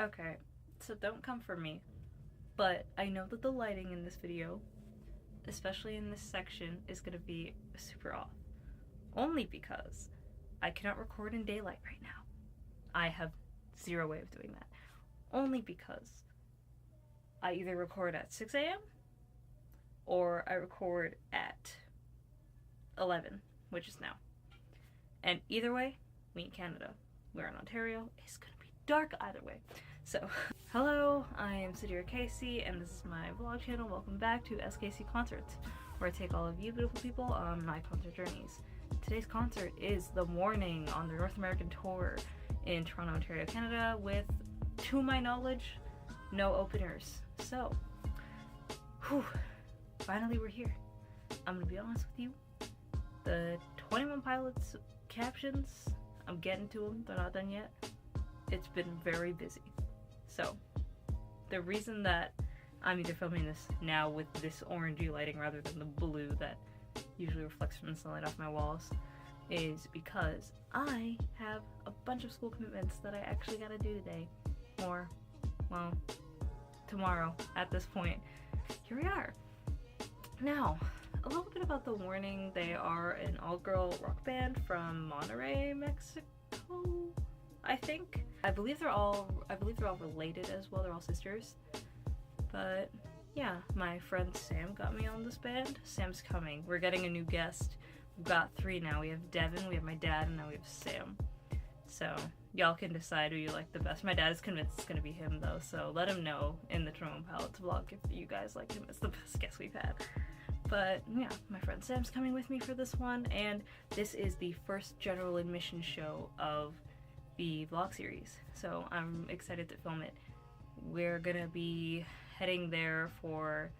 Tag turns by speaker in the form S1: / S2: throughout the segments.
S1: Okay, so don't come for me, but I know that the lighting in this video, especially in this section, is going to be super off. Only because I cannot record in daylight right now. I have zero way of doing that. Only because I either record at 6 a.m. or I record at 11, which is now. And either way, we in Canada. We're in Ontario. It's going to be dark either way. So, hello, I am Sidira Casey, and this is my vlog channel. Welcome back to SKC Concerts, where I take all of you beautiful people on my concert journeys. Today's concert is the Warning on their North American tour in Toronto, Ontario, Canada, with, to my knowledge, no openers. So, finally we're here. I'm gonna be honest with you. The 21 Pilots captions, I'm getting to them. They're not done yet. It's been very busy. So, the reason that I'm either filming this now with this orangey lighting rather than the blue that usually reflects from the sunlight off my walls is because I have a bunch of school commitments that I actually gotta do today. Or, well, tomorrow at this point. Here we are. Now, a little bit about the Warning. They are an all-girl rock band from Monterrey, Mexico, I think. I believe they're all related as well. They're all sisters. But yeah, my friend Sam got me on this band. Sam's coming. We're getting a new guest. We've got 3 now. We have Devin, we have my dad, and now we have Sam. So y'all can decide who you like the best. My dad is convinced it's gonna be him though, so let him know in the Toronto Pilots vlog if you guys like him. It's the best guest we've had. But yeah, my friend Sam's coming with me for this one, and this is the first general admission show of the vlog series. So I'm excited to film it. We're gonna be heading there for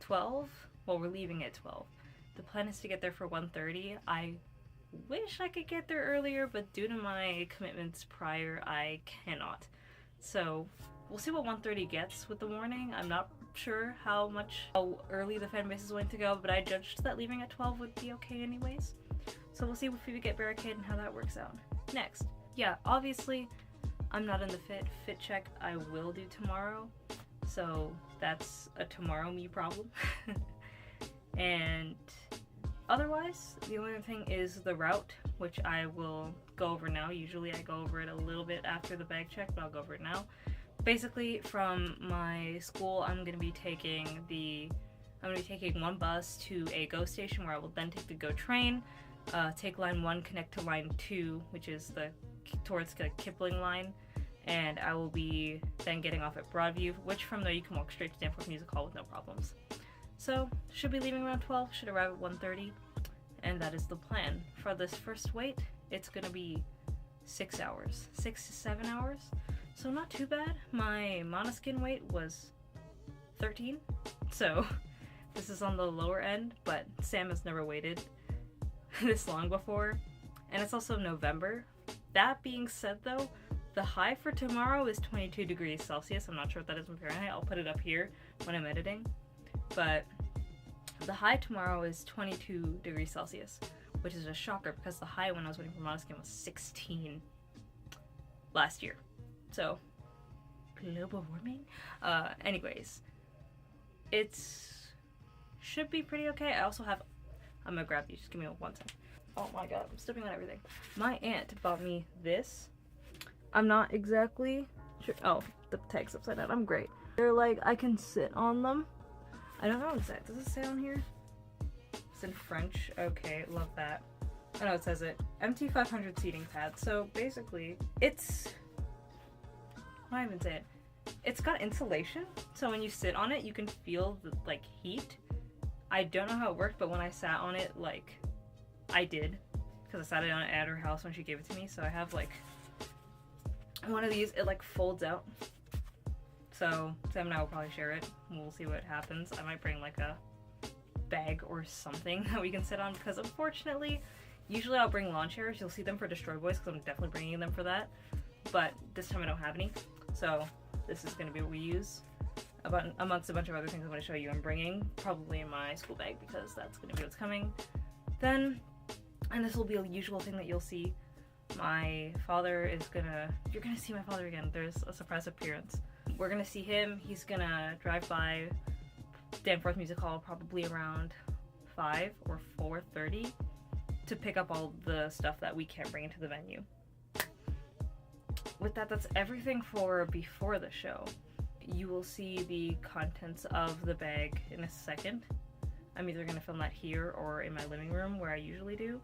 S1: 12. Well, we're leaving at 12. The plan is to get there for 1:30. I wish I could get there earlier, but due to my commitments prior, I cannot. So we'll see what 1:30 gets with the Warning. I'm not sure how early the fan base is going to go, but I judged that leaving at 12 would be okay anyways. So we'll see if we get barricade and how that works out. Next, yeah, obviously I'm not in the fit check. I will do tomorrow, so that's a tomorrow me problem. And otherwise, the only other thing is the route, which I will go over now. Usually I go over it a little bit after the bag check, but I'll go over it now. Basically, from my school, I'm going to be taking one bus to a GO station where I will then take the GO train, take line 1, connect to line 2, which is towards the Kipling line, and I will be then getting off at Broadview, which from there you can walk straight to Danforth Music Hall with no problems. So, should be leaving around 12, should arrive at 1:30, and that is the plan. For this first wait, it's gonna be 6 hours, 6 to 7 hours, so not too bad. My Monoskin wait was 13, so this is on the lower end, but Sam has never waited this long before, and it's also November. That being said though, the high for tomorrow is 22 degrees Celsius. I'm not sure what that is in Fahrenheit. I'll put it up here when I'm editing. But the high tomorrow is 22 degrees Celsius, which is a shocker because the high when I was waiting for Monoskin was 16 last year. So, global warming? Anyways, should be pretty okay. I also have, I'm gonna grab these, just give me one second. Oh my god, I'm stepping on everything. My aunt bought me this. I'm not exactly sure. Oh, the tag's upside down. I'm great. They're like, I can sit on them. I don't know exactly. Does it say on here? It's in French. Okay, love that. I know it says it. MT500 seating pad. So basically, how do I even say it? It's got insulation, so when you sit on it, you can feel the heat. I don't know how it worked, but when I sat on it, I did, because I sat on it at her house when she gave it to me. So I have one of these. It folds out. So Sam and I will probably share it. We'll see what happens. I might bring a bag or something that we can sit on, because unfortunately, usually I'll bring lawn chairs. You'll see them for Destroy Boys because I'm definitely bringing them for that. But this time I don't have any. So this is going to be what we use. Amongst a bunch of other things I'm going to show you I'm bringing, probably in my school bag, because that's going to be what's coming. Then, and this will be a usual thing that you'll see, My father is gonna, you're gonna see my father again. There's a surprise appearance. We're gonna see him. He's gonna drive by Danforth Music Hall probably around 5 or 4:30 to pick up all the stuff that we can't bring into the venue. With that, that's everything for before the show. You will see the contents of the bag in a second. I'm either going to film that here or in my living room where I usually do.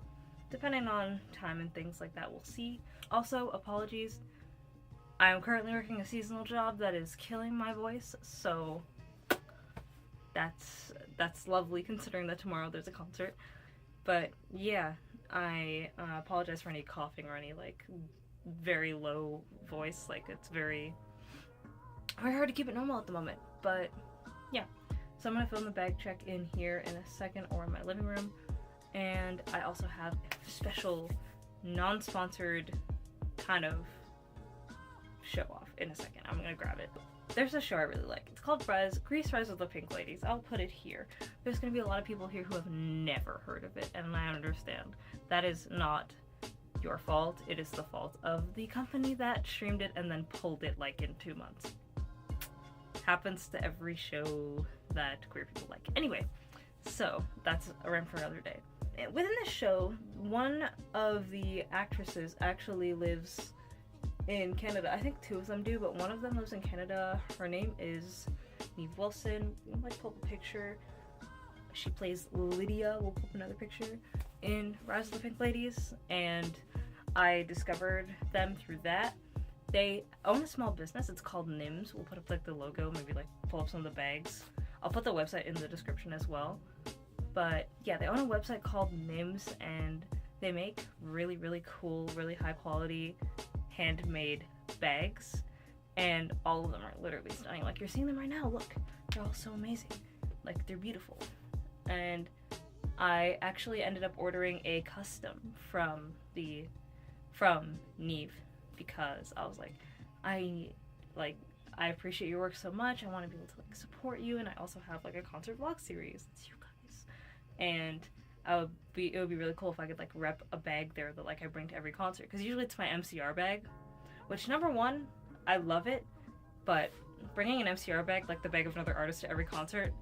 S1: Depending on time and things like that, we'll see. Also, apologies. I am currently working a seasonal job that is killing my voice, so that's lovely considering that tomorrow there's a concert. But yeah, I apologize for any coughing or any like very low voice. Like it's very hard to keep it normal at the moment. But yeah, so I'm gonna film the bag check in here in a second or in my living room. And I also have a special non-sponsored kind of show off in a second. I'm gonna grab it. There's a show I really like. It's called Grease Fries with the Pink Ladies. I'll put it here. There's gonna be a lot of people here who have never heard of it, and I understand. That is not your fault. It is the fault of the company that streamed it and then pulled it like in 2 months. Happens to every show that queer people like. Anyway, so that's a rant for another day. Within this show, one of the actresses actually lives in Canada. I think 2 of them do, but one of them lives in Canada. Her name is Neve Wilson. You might pull up a picture. She plays Lydia. We'll pull up another picture in Rise of the Pink Ladies, and I discovered them through that. They own a small business. It's called Nims. We'll put up like the logo, maybe like pull up some of the bags. I'll put the website in the description as well. But yeah, they own a website called Nims, and they make really, really cool, really high quality handmade bags, and all of them are literally stunning. Like you're seeing them right now. Look, they're all so amazing. Like they're beautiful. And I actually ended up ordering a custom from Neve because I was like, I appreciate your work so much. I want to be able to like support you, and I also have like a concert vlog series. It's you guys, and it would be really cool if I could like rep a bag there that like I bring to every concert, because usually it's my MCR bag, which number one, I love it, but bringing an MCR bag, like the bag of another artist, to every concert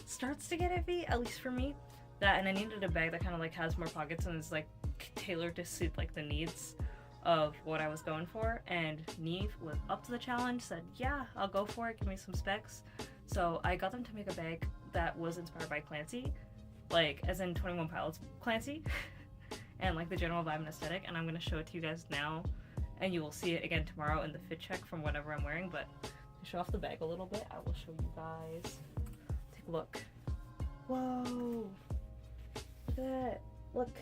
S1: starts to get iffy, at least for me. That, and I needed a bag that kind of like has more pockets and is like tailored to suit like the needs of what I was going for. And Neve was up to the challenge, said yeah, I'll go for it, give me some specs. So I got them to make a bag that was inspired by Clancy, like as in 21 Pilots Clancy, and like the general vibe and aesthetic. And I'm gonna show it to you guys now, and you will see it again tomorrow in the fit check from whatever I'm wearing. But to show off the bag a little bit, I will show you guys. Take a look. Whoa, look at that. Look,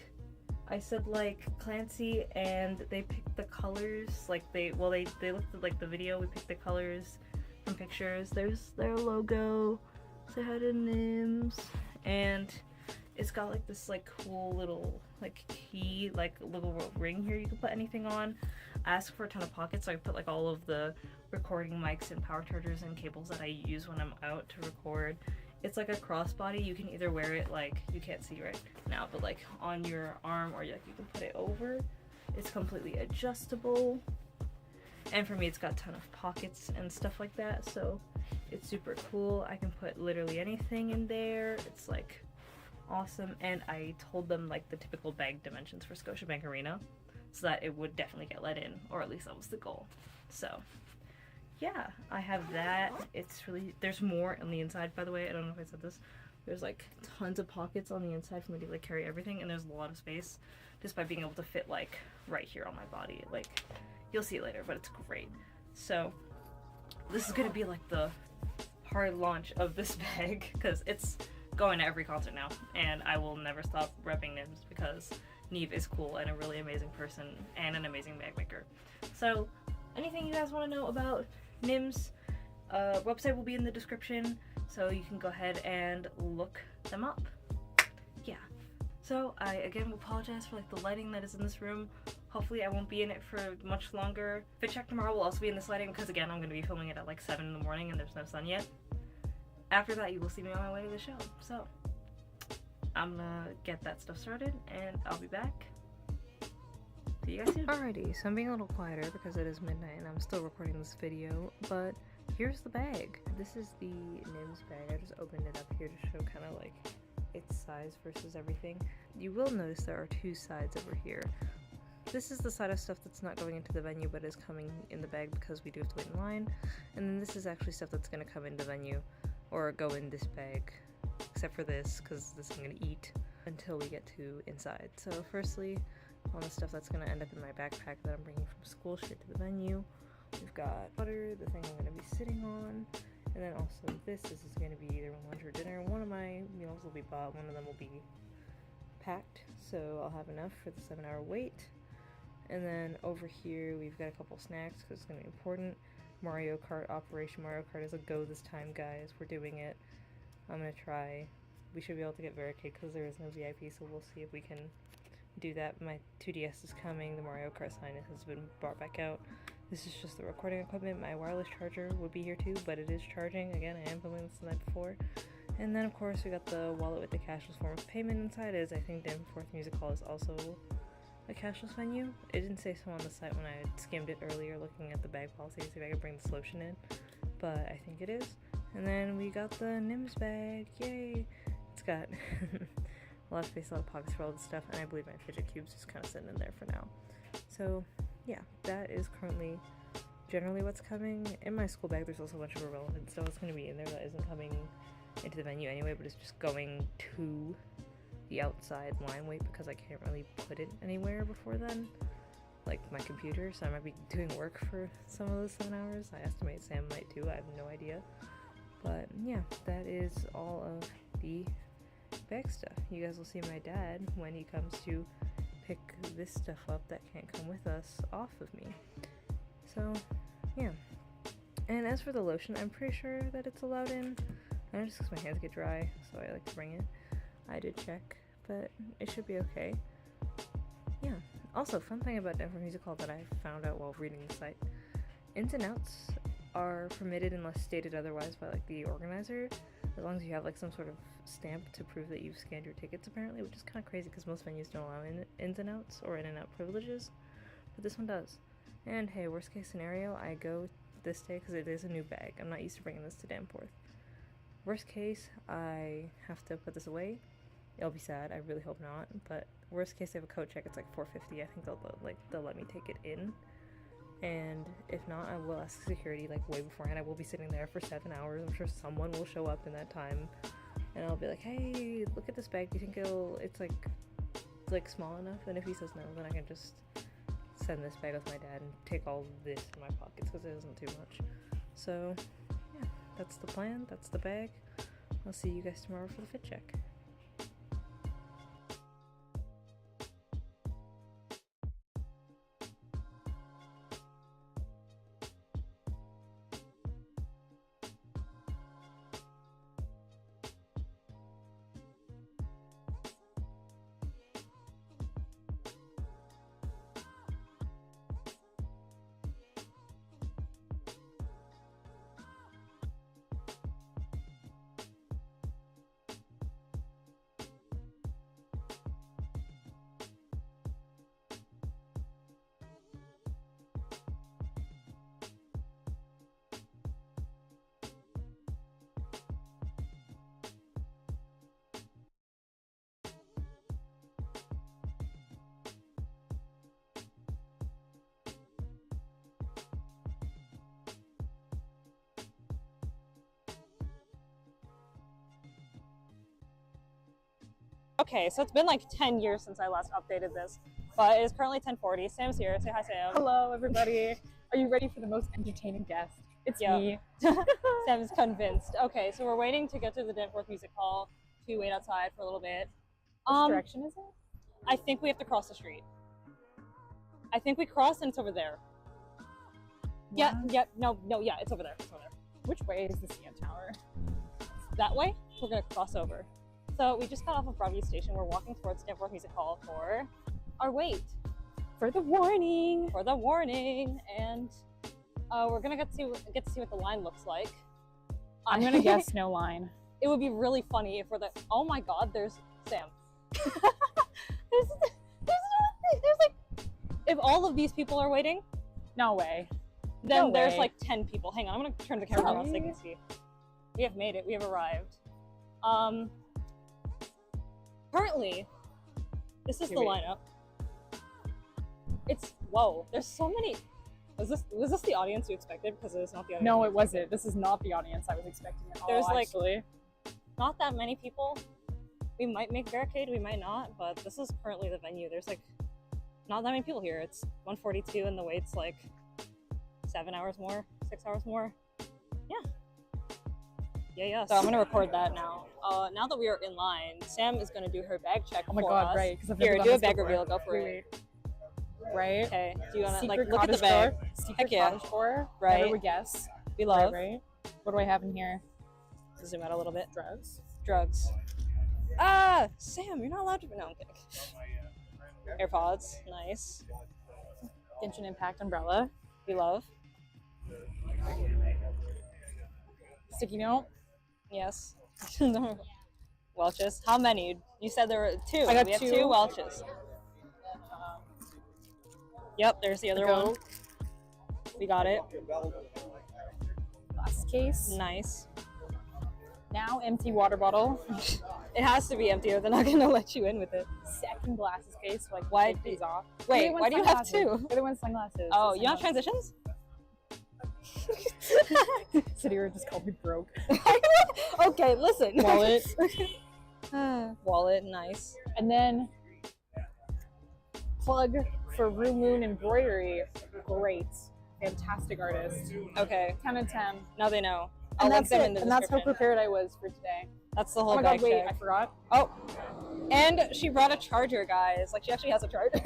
S1: I said like Clancy, and they picked the colors. Like they looked at like the video. We picked the colors from pictures. There's their logo. Say hi to Nims, and it's got like this like cool little like key, like little ring here you can put anything on. I asked for a ton of pockets, so I put like all of the recording mics and power chargers and cables that I use when I'm out to record. It's like a crossbody. You can either wear it like, you can't see right now, but like on your arm, or like you can put it over. It's completely adjustable, and for me it's got a ton of pockets and stuff like that, so it's super cool. I can put literally anything in there. It's like awesome. And I told them like the typical bag dimensions for Scotiabank Arena, so that it would definitely get let in, or at least that was the goal. So yeah, I have that. It's really, there's more on the inside, by the way. I don't know if I said this. There's like tons of pockets on the inside for me to like carry everything, and there's a lot of space just by being able to fit like right here on my body. Like you'll see it later, but it's great. So this is gonna be like the hard launch of this bag, because it's going to every concert now, and I will never stop repping Nims because Neve is cool and a really amazing person and an amazing bag maker. So anything you guys want to know about Nims, website will be in the description, so you can go ahead and look them up. Yeah, so I again apologize for like the lighting that is in this room. Hopefully I won't be in it for much longer. Fit check tomorrow will also be in this lighting, because again I'm going to be filming it at like 7 in the morning and there's no sun yet. After that you will see me on my way to the show, so I'm gonna get that stuff started and I'll be back. See See you guys soon.
S2: Alrighty, so I'm being a little quieter because it is midnight and I'm still recording this video, but here's the bag. This is the NIMS bag. I just opened it up here to show kind of like its size versus everything. You will notice there are two sides over here. This is the side of stuff that's not going into the venue but is coming in the bag because we do have to wait in line, and then this is actually stuff that's going to come into venue or go in this bag, except for this because this I'm going to eat until we get to inside. So firstly, all the stuff that's going to end up in my backpack that I'm bringing from school straight to the venue. We've got butter, the thing I'm going to be sitting on, and then also this is going to be either lunch or dinner. One of my meals will be bought, one of them will be packed, so I'll have enough for the 7-hour wait. And then over here we've got a couple snacks because it's going to be important. Mario Kart Operation Mario Kart is a go this time, guys. We're doing it. I'm going to try. We should be able to get Barricade because there is no VIP, so we'll see if we can do that. My 2DS is coming. The Mario Kart sign has been brought back out. This is just the recording equipment. My wireless charger would be here too, but it is charging. Again, I am filming this the night before. And then of course we got the wallet with the cashless form of payment inside, as I think Danforth Music Hall is also a cashless venue. It didn't say so on the site when I skimmed it earlier looking at the bag policy to see if I could bring this lotion in, but I think it is. And then we got the NIMS bag. Yay! It's got a lot of space, a lot of pockets for all this stuff, and I believe my fidget cubes is kind of sitting in there for now. So yeah, that is currently generally what's coming. In my school bag there's also a bunch of irrelevant stuff that's going to be in there that isn't coming into the venue anyway, but it's just going to the outside line wait because I can't really put it anywhere before then, like my computer, so I might be doing work for some of those 7 hours. I estimate Sam might too, I have no idea. But yeah, that is all of the bag stuff. You guys will see my dad when he comes to pick this stuff up that can't come with us off of me. So yeah, and as for the lotion, I'm pretty sure that it's allowed in. I know just because my hands get dry, so I like to bring it. I did check, but it should be okay. Yeah. Also, fun thing about Danforth Music Hall that I found out while reading the site: ins and outs are permitted unless stated otherwise by like the organizer, as long as you have like some sort of stamp to prove that you've scanned your tickets apparently, which is kind of crazy because most venues don't allow ins and outs or in and out privileges, but this one does. And hey, worst case scenario, I go this day because it is a new bag. I'm not used to bringing this to Danforth. Worst case, I have to put this away. It'll be sad, I really hope not, but worst case, they have a code check, it's like $4.50. I think they'll let me take it in, and if not, I will ask security like way beforehand. I will be sitting there for 7 hours. I'm sure someone will show up in that time, and I'll be like, hey, look at this bag, do you think it's like small enough? And if he says no, then I can just send this bag with my dad and take all this in my pockets because it isn't too much. So yeah, that's the plan, that's the bag. I'll see you guys tomorrow for the fit check.
S3: Okay, so it's been like 10 years since I last updated this, but it is currently 10:40. Sam's here. Say hi, Sam.
S4: Hello, everybody. Are you ready for the most entertaining guest? It's me.
S3: Sam is convinced. Okay, so we're waiting to get to the Danforth Music Hall to wait outside for a little bit.
S4: Which direction is it?
S3: I think we have to cross the street. I think we cross and it's over there.
S4: What?
S3: Yeah, no, yeah, it's over there. It's over there.
S4: Which way is the CN Tower?
S3: That way? We're gonna cross over. So we just got off of Broadview Station. We're walking towards Danforth Music Hall for our wait.
S4: For the warning.
S3: For the warning, and we're gonna get to see what the line looks like.
S4: I'm gonna guess no line.
S3: It would be really funny if we're the. Oh my God, there's Sam. there's like. if all of these people are waiting,
S4: No way.
S3: then
S4: No
S3: there's
S4: way.
S3: like 10 people. Hang on, I'm gonna turn the camera on so they can see. We have made it. We have arrived. Currently, this is the
S4: Wait.
S3: lineup. It's whoa. There's so many. Was this the audience you expected? Because it's not the audience.
S4: No, it wasn't. This is not the audience I was expecting at all,
S3: There's, like,
S4: actually.
S3: Not that many people. We might make barricade, we might not, but this is currently the venue. There's like not that many people here. It's 1:42 and the wait's like 7 hours more, 6 hours more. Yeah. So I'm gonna record that now. Now that we are in line, Sam is gonna do her bag check
S4: Oh my
S3: for
S4: god,
S3: us.
S4: right. Because I've
S3: Here,
S4: never
S3: do a
S4: done this
S3: bag
S4: before.
S3: reveal. Go for it.
S4: Wait. Right?
S3: Okay. Do you wanna
S4: Secret
S3: like look at the
S4: cottage
S3: bag?
S4: door. Secret
S3: Heck yeah.
S4: cottage door.
S3: Right.
S4: Never would guess.
S3: We love.
S4: Right. What do I have in here?
S3: Zoom out a little bit.
S4: Drugs.
S3: Ah, Sam, you're not allowed to. No, I'm kidding. AirPods, nice.
S4: Genshin Impact umbrella.
S3: We love.
S4: Sticky note.
S3: Yes. Welch's. How many? You said there were 2.
S4: I got
S3: we have
S4: 2.
S3: 2 Welch's. Yep, there's the other one. We got it.
S4: Glass case.
S3: Nice.
S4: Now empty water bottle.
S3: It has to be empty or they're not going to let you in with it.
S4: Second glasses case. So like
S3: Why
S4: take these off.
S3: Wait,
S4: The other
S3: why
S4: one's
S3: do you have
S4: sunglasses.
S3: 2?
S4: The other one's sunglasses.
S3: Oh,
S4: The
S3: you have
S4: sunglasses.
S3: transitions?
S4: Sidir just called me broke.
S3: Okay, listen.
S4: Wallet.
S3: Wallet, nice.
S4: And then plug for Rue Moon Embroidery. Great. Fantastic artist.
S3: Okay,
S4: 10 and 10.
S3: now they know. I'll
S4: And
S3: link
S4: that's
S3: them
S4: it.
S3: in the
S4: And that's how
S3: description.
S4: prepared I was for today.
S3: That's the whole
S4: Oh my
S3: bag
S4: god, wait,
S3: check.
S4: I forgot.
S3: Oh, and she brought a charger, guys. Like, she actually has a charger.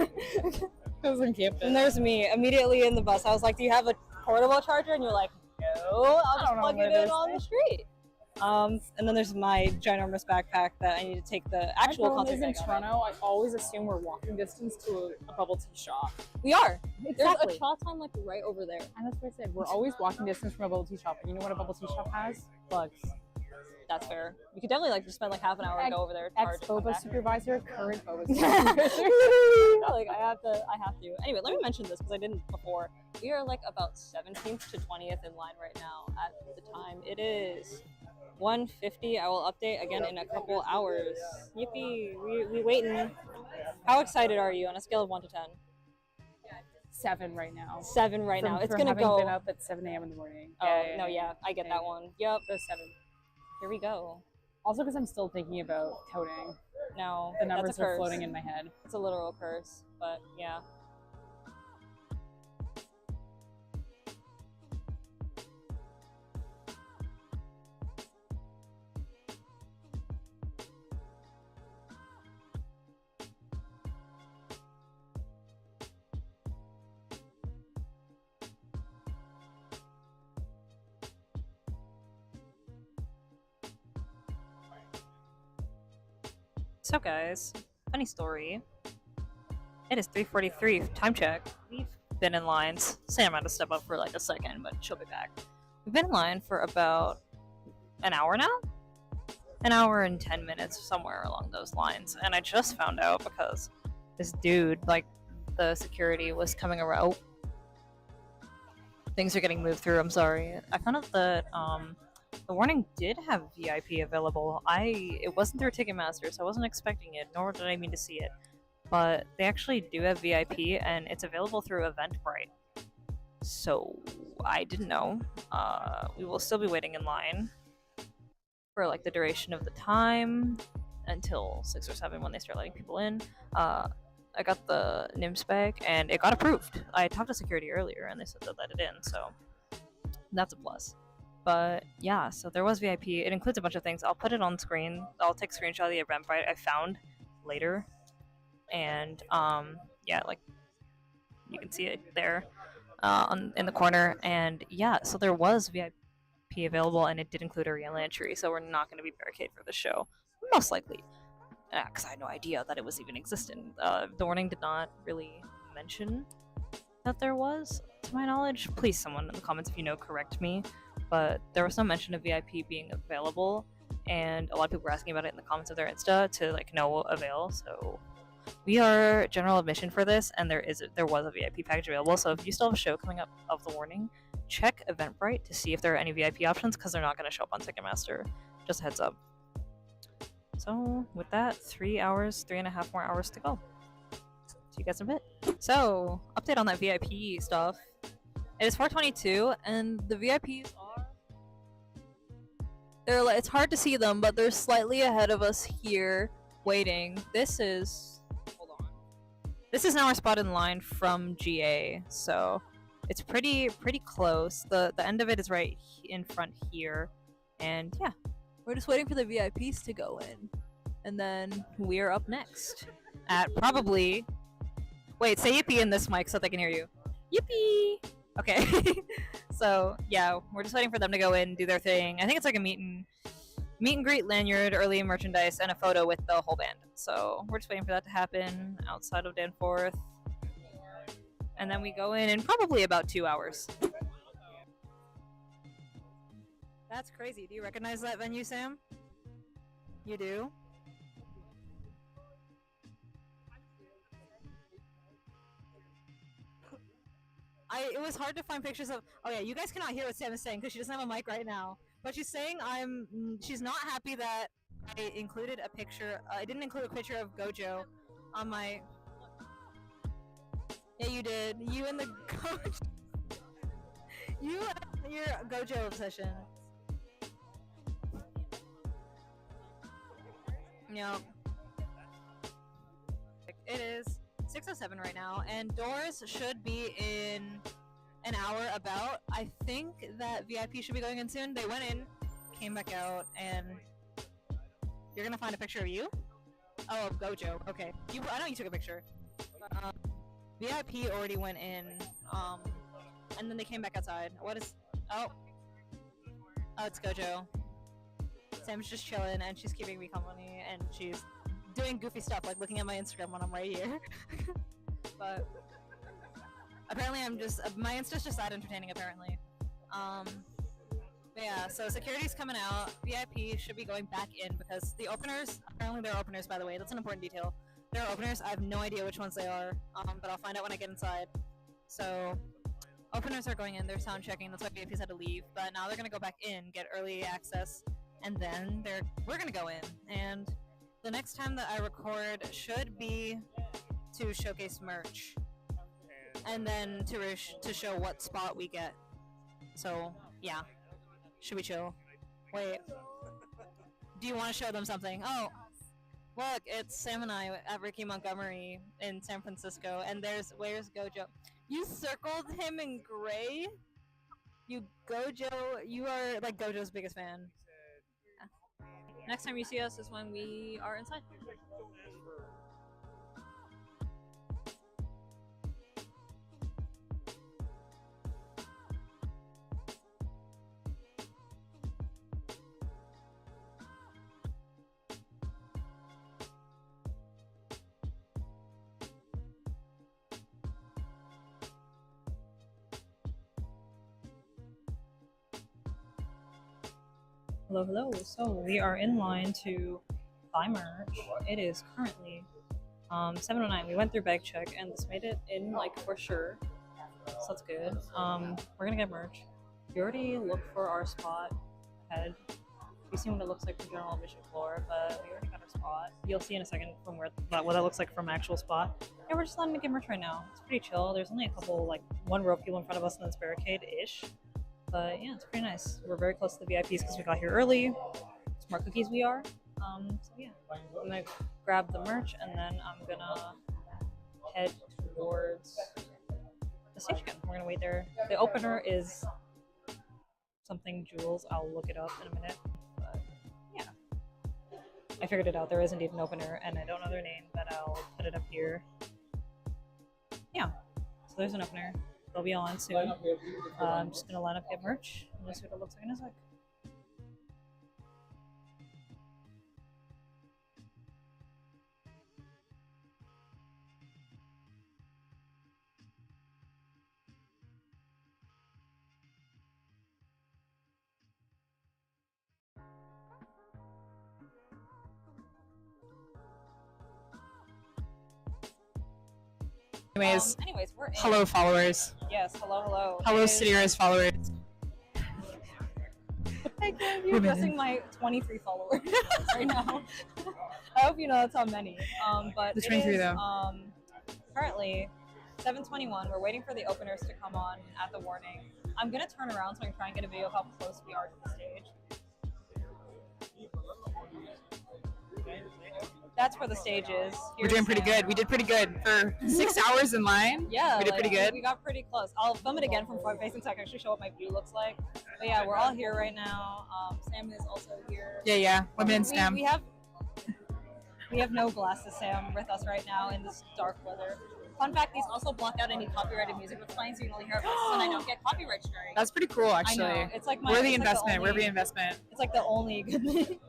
S4: I was on campus.
S3: And there's me immediately in the bus. I was like, do you have a portable charger? And you're like, no, I'll just
S4: don't know
S3: plug
S4: what
S3: it
S4: it
S3: in
S4: is.
S3: on the street. And then there's my ginormous backpack that I need to take the actual
S4: My phone
S3: concert
S4: is in
S3: bag out of.
S4: Toronto. I always assume we're walking distance to a bubble tea shop.
S3: We are.
S4: Exactly.
S3: There's a Cha Time like right over there.
S4: And that's what I said. We're always walking distance from a bubble tea shop. And you know what a bubble tea shop has? Plugs.
S3: That's fair. You could definitely like just spend like half an hour and go over there, charge it, come
S4: Ex-boba
S3: back.
S4: supervisor, current boba supervisor.
S3: Like I have to. Anyway, let me mention this because I didn't before. We are like about 17th to 20th in line right now. At the time, it is 1:50. I will update again in a couple hours. Yippee! We waiting. How excited are you on a scale of 1 to 10?
S4: 7 right now.
S3: 7 right now. It's
S4: From
S3: gonna
S4: having
S3: go.
S4: been up at 7 a.m. in the morning.
S3: Oh no, yeah, I get that one. Yep.
S4: The 7.
S3: Here we go.
S4: Also because I'm still thinking about coding.
S3: No,
S4: The
S3: that's
S4: numbers
S3: a
S4: are
S3: curse.
S4: floating in my head.
S3: It's a literal curse, but yeah. So guys, funny story. It is 3:43. Time check. We've been in lines. Sam had to step up for like a second, but she'll be back. We've been in line for about an hour now. An hour and 10 minutes, somewhere along those lines. And I just found out because this dude, like the security, was coming around. Oh. Things are getting moved through. I'm sorry. I found out that the Warning did have VIP available. It wasn't through Ticketmaster, so I wasn't expecting it, nor did I mean to see it. But they actually do have VIP, and it's available through Eventbrite. So I didn't know. We will still be waiting in line for like the duration of the time until 6 or 7 when they start letting people in. I got the NIMS bag, and it got approved. I talked to security earlier, and they said they'd let it in, so that's a plus. But yeah, so there was VIP. It includes a bunch of things. I'll put it on screen. I'll take a screenshot of the Eventbrite I found later. And yeah, like you can see it there in the corner. And yeah, so there was VIP available, and it did include a real entry. So we're not going to be barricade for the show, most likely, because I had no idea that it was even existent. The Warning did not really mention that there was, to my knowledge. Please, someone in the comments if you know, correct me. But there was no mention of VIP being available, and a lot of people were asking about it in the comments of their Insta to like no avail. So We are general admission for this, and there was a VIP package available. So if you still have a show coming up of the Warning, check Eventbrite to see if there are any VIP options, because they're not going to show up on Ticketmaster. Just a heads up. So with that, 3.5 more hours to go. See you guys in a bit. So update on that VIP stuff. It is 4:22, and the VIPs are. It's hard to see them, but they're slightly ahead of us here, waiting. Hold on. This is now our spot in line from GA, so it's pretty close. The end of it is right in front here, and yeah, we're just waiting for the VIPs to go in, and then we're up next at probably. Wait, say yippee in this mic so they can hear you. Yippee! Okay. So yeah, we're just waiting for them to go in, do their thing. I think it's like a meet and greet lanyard, early merchandise, and a photo with the whole band. So we're just waiting for that to happen outside of Danforth. And then we go in probably about 2 hours. That's crazy. Do you recognize that venue, Sam? You do? It was hard to find pictures of. Oh yeah, you guys cannot hear what Sam is saying because she doesn't have a mic right now. But she's saying she's not happy that I included a picture. I didn't include a picture of Gojo on my. Yeah, you did. You and the Gojo. You and your Gojo obsession. Yep. It is 6:07 right now, and doors should be in an hour about. I think that VIP should be going in soon. They went in, came back out, and you're gonna find a picture of you? Oh, of Gojo. Okay. I know you took a picture. VIP already went in, and then they came back outside. What is... Oh, it's Gojo. Sam's just chilling, and she's keeping me company, and she's doing goofy stuff, like looking at my Instagram when I'm right here. But apparently my Insta's just that entertaining, apparently. But yeah, so security's coming out. VIP should be going back in because the openers, apparently they're openers, by the way. That's an important detail. They're openers. I have no idea which ones they are, but I'll find out when I get inside. So openers are going in. They're sound checking. That's why VIPs had to leave. But now they're going to go back in, get early access, and then we're going to go in. And the next time that I record should be to showcase merch, and then to show what spot we get. So yeah, should we chill? Wait, do you want to show them something? Oh, look, it's Sam and I at Ricky Montgomery in San Francisco, and where's Gojo? You circled him in gray. You are like Gojo's biggest fan. Next time you see us is when we are inside. Hello. So we are in line to buy merch. It is currently 7:09. We went through bag check and this made it in like for sure. So that's good. We're gonna get merch. We already looked for our spot ahead. We've seen what it looks like from general admission floor, but we already got our spot. You'll see in a second from what that looks like from actual spot. Yeah, we're just letting it get merch right now. It's pretty chill. There's only a couple, like one row of people in front of us and this barricade-ish. But yeah, it's pretty nice. We're very close to the VIPs because we got here early. Smart cookies we are. So yeah, I'm gonna grab the merch and then I'm gonna head towards the station. We're gonna wait there. The opener is something Jules. I'll look it up in a minute. But yeah, I figured it out. There is indeed an opener, and I don't know their name, but I'll put it up here. Yeah, so there's an opener. They'll be on soon. I'm just gonna line up, get merch, and just see what it looks like in a sec. Anyways, we're in.
S5: Hello, followers.
S3: Yes, hello.
S5: Hello,
S3: It is-
S5: City Rise followers.
S3: I can't be addressing my 23 followers right now. I hope you know that's how many. But
S5: The
S3: it
S5: 23
S3: is,
S5: though.
S3: Currently 7:21. We're waiting for the openers to come on at the Warning. I'm gonna turn around so I can try and get a video of how close we are to the stage. That's where the stage is.
S5: We're doing pretty good. We did pretty good for 6 hours in line.
S3: Yeah,
S5: we did pretty good.
S3: We got pretty close. I'll film it again from front facing so I can actually show what my view looks like. But yeah, we're all here right now. Sam is also here.
S5: Yeah. Women in STEM.
S3: We have no glasses Sam with us right now in this dark weather. Fun fact, these also block out any copyrighted music that's playing, so you can only hear our voices and I don't get copyright strike.
S5: That's pretty cool, actually.
S3: I know. It's like
S5: We're the
S3: it's
S5: investment.
S3: Like
S5: We're the investment.
S3: It's like the only good thing.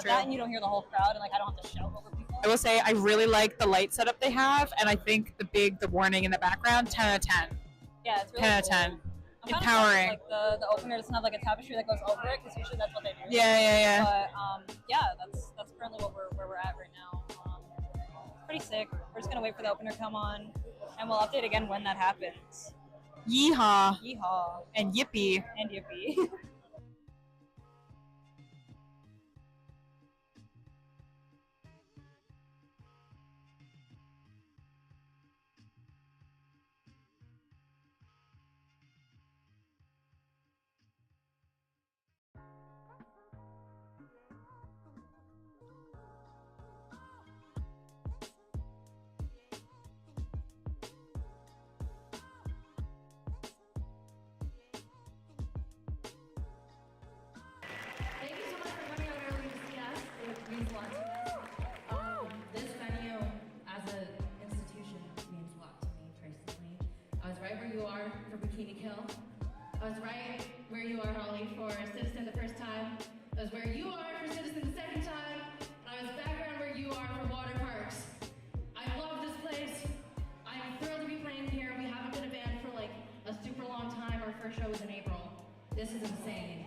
S5: True.
S3: That and you don't hear the whole crowd, and like I don't have to shout over people.
S5: I will say I really like the light setup they have, and I think the warning in the background, 10 out of 10.
S3: Yeah, it's really
S5: 10 out of
S3: cool.
S5: 10.
S3: I'm kind of
S5: Empowering.
S3: glad, like the opener doesn't have like a tapestry that goes over it, because usually that's what they do.
S5: Yeah.
S3: But yeah, that's currently where we're at right now. Pretty sick. We're just gonna wait for the opener to come on, and we'll update again when that happens.
S5: Yeehaw.
S3: Yeehaw.
S5: And yippee.
S3: And yippee.
S6: Thank you so much for coming out early to see us. It means a lot to us. This venue, as an institution, means a lot to me personally. I was right where you are for Bikini Kill. I was right where you are, Holly, for Citizen the first time. I was where you are for Citizen the second time. And I was back around where you are for Water Parks. I love this place. I'm thrilled to be playing here. We haven't been a band for like a super long time. Our first show was in April. This is insane.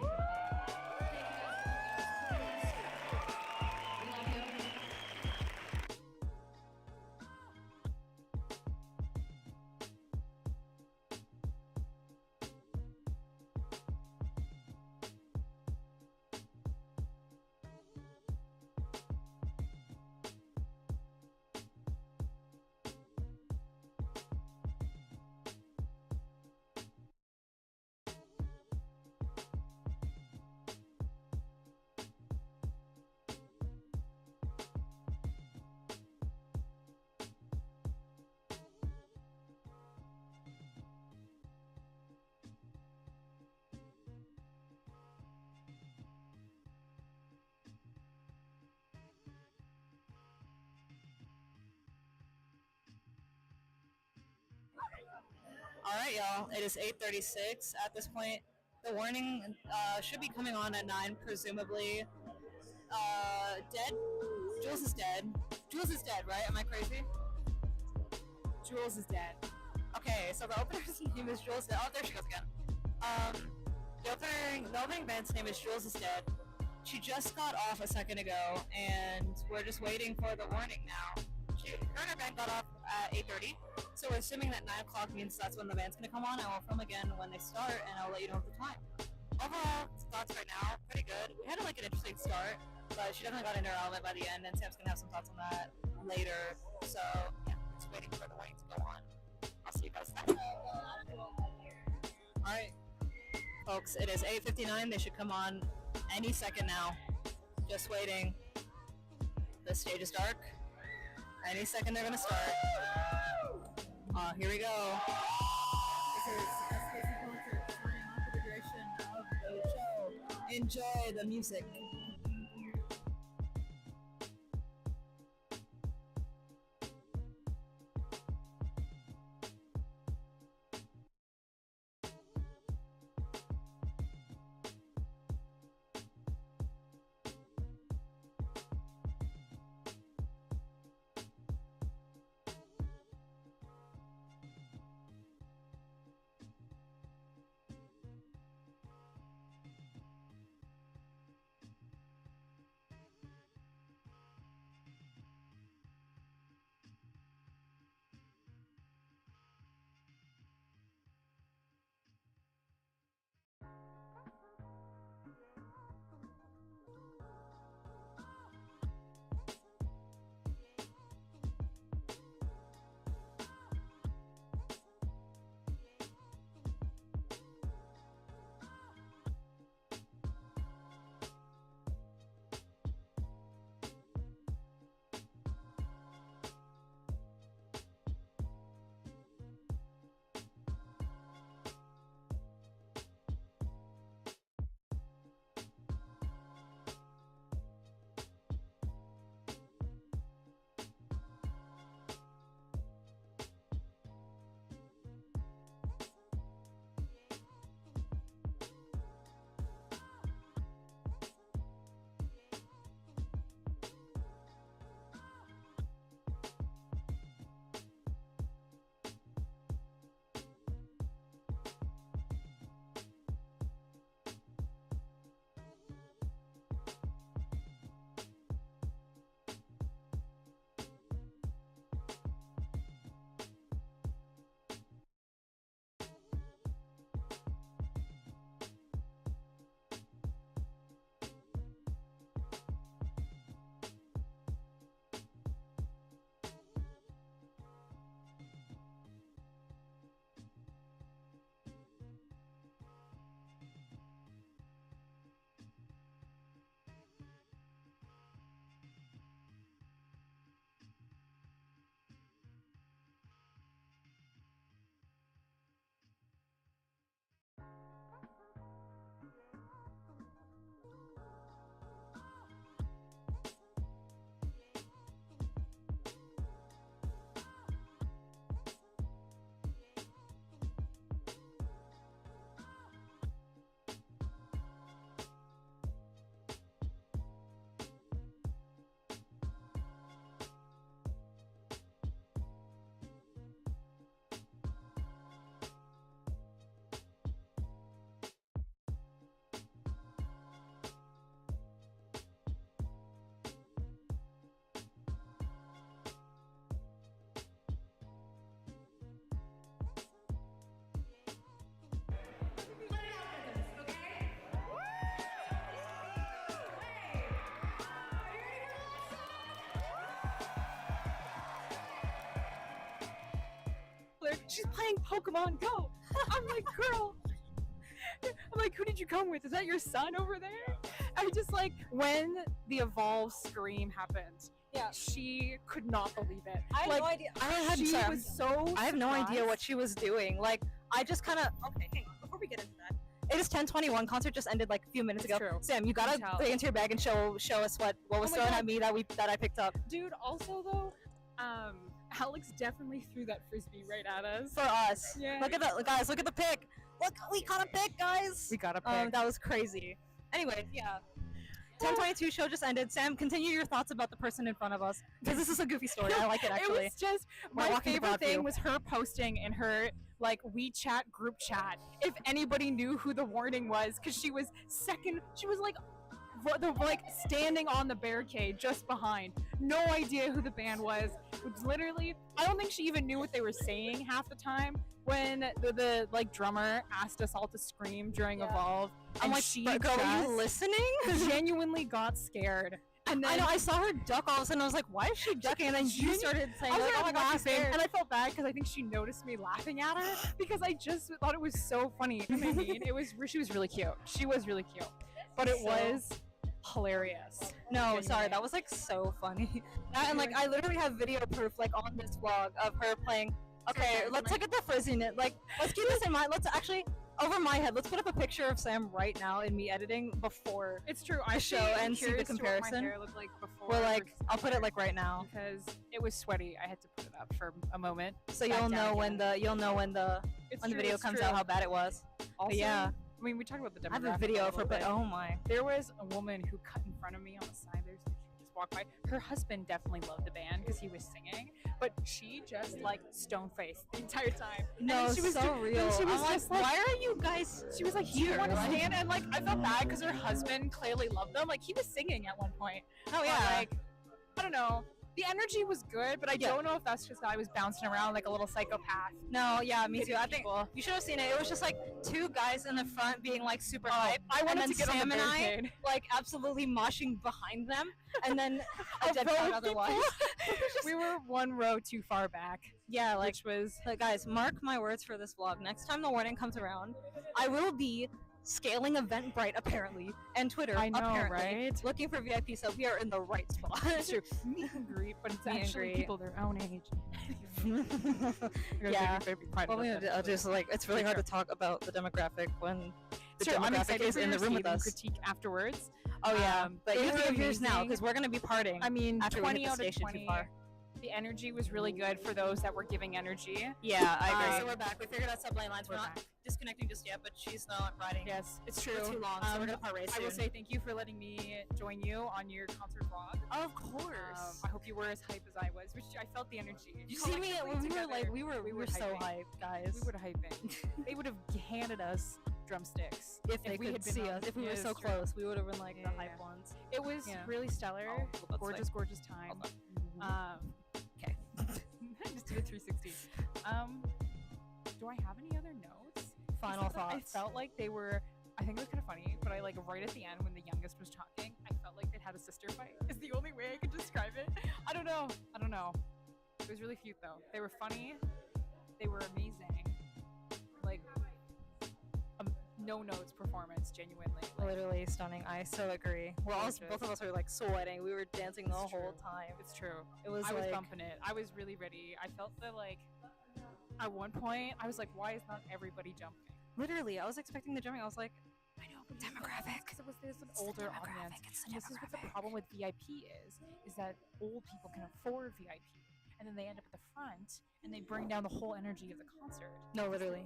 S5: All right, y'all. It is 8:36 at this point. The Warning should be coming on at 9, presumably. Dead? Jules is dead. Jules is dead, right? Am I crazy? Jules is dead. Okay, so the opener's name is Jules. Oh, there she goes again. The opening band's name is Jules is dead. She just got off a second ago, and we're just waiting for the Warning now. Her and her band got off at 8:30, so we're assuming that 9 o'clock means that's when the band's gonna come on. I will film again when they start, and I'll let you know the time. Overall, thoughts right now, pretty good. We had like an interesting start, but she definitely got into her element by the end, and Sam's gonna have some thoughts on that later. So yeah, just waiting for the Warning to go on. I'll see you guys then. Alright, folks, it is 8:59. They should come on any second now. Just waiting. The stage is dark. Any second they're gonna start. Here we go. This is SKC Concert starting off with the duration of the show. Enjoy the music.
S4: she's playing Pokemon Go. I'm like, girl. I'm like, who did you come with? Is that your son over there? I just like, when the evolve scream happened,
S3: Yeah.
S4: she could not believe it.
S3: I have
S4: like,
S3: no idea.
S4: She was so
S3: I have no idea
S4: surprised.
S3: what she was doing. Like, I just kind of. Okay, hang on. Before we get into that, it is 10:21. Concert just ended like a few minutes
S4: It's
S3: ago.
S4: true.
S3: Sam, you gotta
S4: Tell.
S3: dig into your bag and show us what was
S4: Oh my
S3: thrown
S4: God.
S3: at me that I picked up
S4: Dude, also though, Alex definitely threw that frisbee right at us.
S3: for us.
S4: Yeah.
S3: Look at that, guys. Look at the pick. Look, we caught a pick, guys.
S4: We got a pick.
S3: That was crazy. Anyways, yeah. 10:22 show just ended. Sam, continue your thoughts about the person in front of us because this is a goofy story. I like it actually.
S4: It was just
S3: We're
S4: my
S3: walking to
S4: favorite
S3: Broadview.
S4: thing was her posting in her like WeChat group chat. If anybody knew who the Warning was, because she was second. She was like standing on the barricade just behind. No idea who the band was. It was literally, I don't think she even knew what they were saying half the time. When the like drummer asked us all to scream during Evolve,
S3: I'm
S4: and
S3: like,
S4: she
S3: girl, are you
S4: just
S3: listening?
S4: genuinely got scared. And then
S3: I know. I saw her duck all of a sudden. I was like, why is she ducking? And then you started saying,
S4: I
S3: like,
S4: was
S3: oh my god, she's
S4: laughing,
S3: scared.
S4: and I felt bad because I think she noticed me laughing at her because I just thought it was so funny. You know what I mean? She was really cute. She was really cute, but it was hilarious.
S3: No,
S4: Genuinely.
S3: sorry, that was like so funny. That, and like I literally have video proof like on this vlog of her playing. Okay, let's look at the frizziness. Like, let's keep this in mind. Let's actually, over my head, let's put up a picture of Sam right now in me editing before.
S4: It's true.
S3: The show and see the
S4: curious to what my
S3: comparison.
S4: hair looked like before.
S3: We're like,
S4: versus
S3: I'll put it like right now,
S4: because it was sweaty. I had to put it up for a moment.
S3: so
S4: Back
S3: you'll
S4: down
S3: know when
S4: again.
S3: the
S4: It's
S3: when the
S4: true,
S3: video
S4: it's
S3: comes
S4: true.
S3: out how bad it was.
S4: Also,
S3: yeah.
S4: I mean, we talked about the
S3: I have a
S4: demographic
S3: video of her,
S4: little
S3: but
S4: bit.
S3: oh my.
S4: There was a woman who cut in front of me on the side there, so she just walked by. Her husband definitely loved the band because he was singing, but she just like stone faced the entire time. And
S3: No,
S4: then she was
S3: so real.
S4: She was
S3: I'm like,
S4: just like,
S3: why are you guys?
S4: she was like, "Do you
S3: here?"
S4: want to
S3: Like-
S4: stand?" And like, I felt bad because her husband clearly loved them. Like, he was singing at one point.
S3: Oh
S4: But,
S3: yeah.
S4: like, I don't know. The energy was good, but I
S3: Yeah.
S4: don't know if that's just I was bouncing around like a little psychopath.
S3: No, yeah, me too.
S4: Hitting
S3: I think
S4: people.
S3: you should have seen it. It was just like two guys in the front being like super hype.
S4: I wanted
S3: and then
S4: to get
S3: Sam
S4: on the
S3: and I
S4: barricade.
S3: like absolutely moshing behind them, and then a
S4: A
S3: dead
S4: row
S3: crowd
S4: of
S3: otherwise.
S4: We were one row too far back,
S3: Yeah, like
S4: which was
S3: guys, mark my words for this vlog. Next time the Warning comes around, I will be scaling Eventbrite apparently and Twitter
S4: I know,
S3: apparently
S4: right?
S3: looking for VIP. So we are in the right spot.
S4: It's true. Meet and greet, but it's
S3: Meet and
S4: actually
S3: greet.
S4: people their own age.
S3: Yeah. Well, I'll just like it's really hard to talk about the demographic when the
S4: Sure, I'm
S3: demographic
S4: excited
S3: is
S4: for
S3: in
S4: your
S3: the room with
S4: scathing
S3: us.
S4: critique afterwards.
S3: Oh yeah,
S4: but
S3: you
S4: you
S3: have
S4: were
S3: to give yours now
S4: amazing.
S3: because we're gonna be partying.
S4: I mean,
S3: After we
S4: 20
S3: hit the
S4: out of
S3: station too
S4: 20.
S3: far.
S4: The energy was really good for those that were giving energy.
S3: Yeah, I agree.
S4: So
S3: we're back. We figured out sublane lines. We're
S4: We're
S3: not
S4: back.
S3: disconnecting just yet, but she's not riding
S4: Yes, it's true.
S3: for too long, so we're gonna part race
S4: I will
S3: soon.
S4: say thank you for letting me join you on your concert vlog.
S3: Of course.
S4: I hope you were as hype as I was, which I felt the energy.
S3: you see me
S4: Collectively
S3: when we were
S4: together,
S3: like we were so
S4: hyping.
S3: hyped, guys.
S4: We would have hyping. They would have handed us drumsticks
S3: if they
S4: we
S3: could
S4: had been
S3: see
S4: on-
S3: us, if we
S4: Yeah,
S3: were
S4: it's
S3: so
S4: true.
S3: close, we would have been like
S4: Yeah,
S3: the hype
S4: yeah.
S3: ones.
S4: It was
S3: Yeah.
S4: really stellar.
S3: Oh, that's
S4: Gorgeous, gorgeous time.
S3: Okay.
S4: Just did a 360. Do I have any other notes?
S3: Final
S4: Except that I
S3: thoughts.
S4: felt like they were. I think it was kind of funny, but I like right at the end when the youngest was talking, I felt like they'd had a sister fight. Is the only way I could describe it. I don't know. It was really cute though. They were funny. They were amazing. Like no notes performance, genuinely. Like,
S3: Literally stunning. I so agree. We're all
S4: Gorgeous.
S3: both of us were like sweating. We were dancing the
S4: It's
S3: whole
S4: true.
S3: time.
S4: it's true.
S3: It was
S4: I was
S3: like
S4: bumping it. I was really ready. I felt that like at one point I was like, why is not everybody jumping?
S3: literally. I was expecting the jumping. I was like,
S4: I know, but
S3: Demographic.
S4: because there's an
S3: It's the
S4: older
S3: demographic,
S4: audience.
S3: it's the
S4: And this is what the
S3: demographic.
S4: problem with VIP is that old people can afford VIP, and then they end up at the front and they bring down the whole energy of the concert.
S3: no, literally.